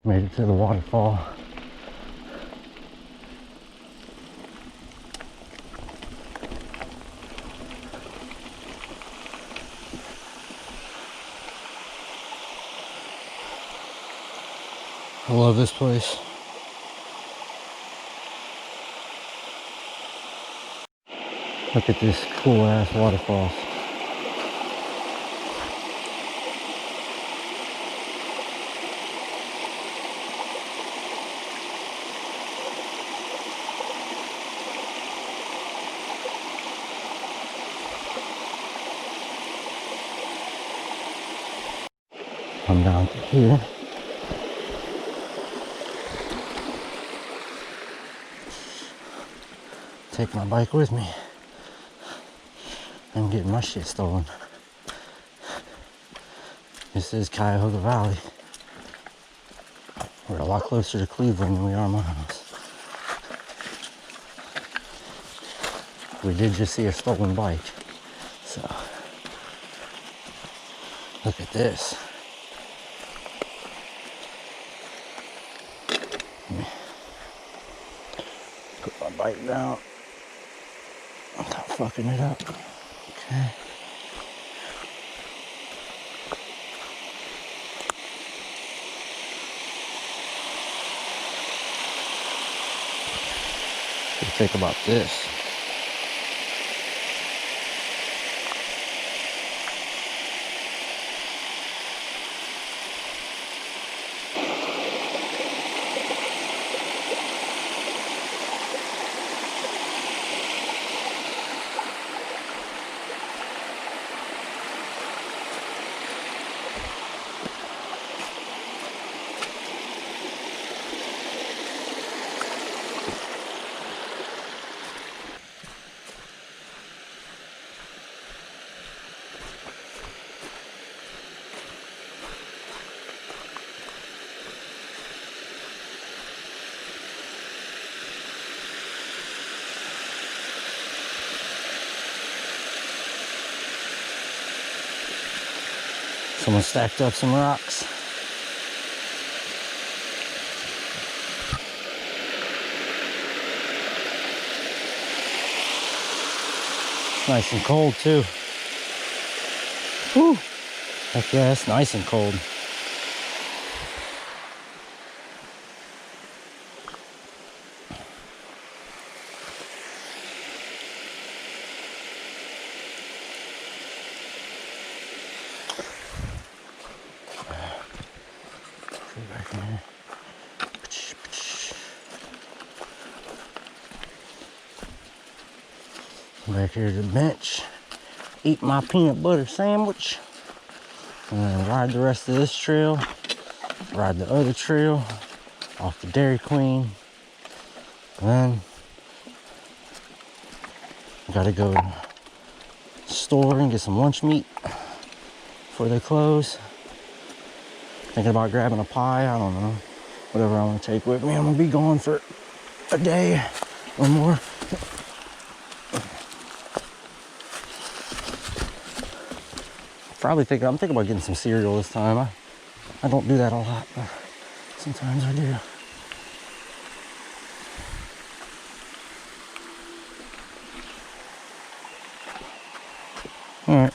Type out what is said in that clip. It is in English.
Made it to the waterfall. I love this place. Look at this cool ass waterfalls. Come down to here. Take my bike with me. I'm getting my shit stolen. This is Cuyahoga Valley. We're a lot closer to Cleveland than we are Miles. We did just see a stolen bike. So, look at this. Put my bike down without fucking it up. Okay. What do you think about this? Someone stacked up some rocks. Nice and cold too. Whew. Heck yeah, it's nice and cold. Back in here. Back here to the bench, eat my peanut butter sandwich, and then ride the rest of this trail, ride the other trail off the Dairy Queen, and then gotta go to the store and get some lunch meat before they close. Thinking about grabbing a pie, I don't know, whatever I want to take with me. I'm gonna be gone for a day or more. I'm thinking about getting some cereal this time. I don't do that a lot, but sometimes I do. All right.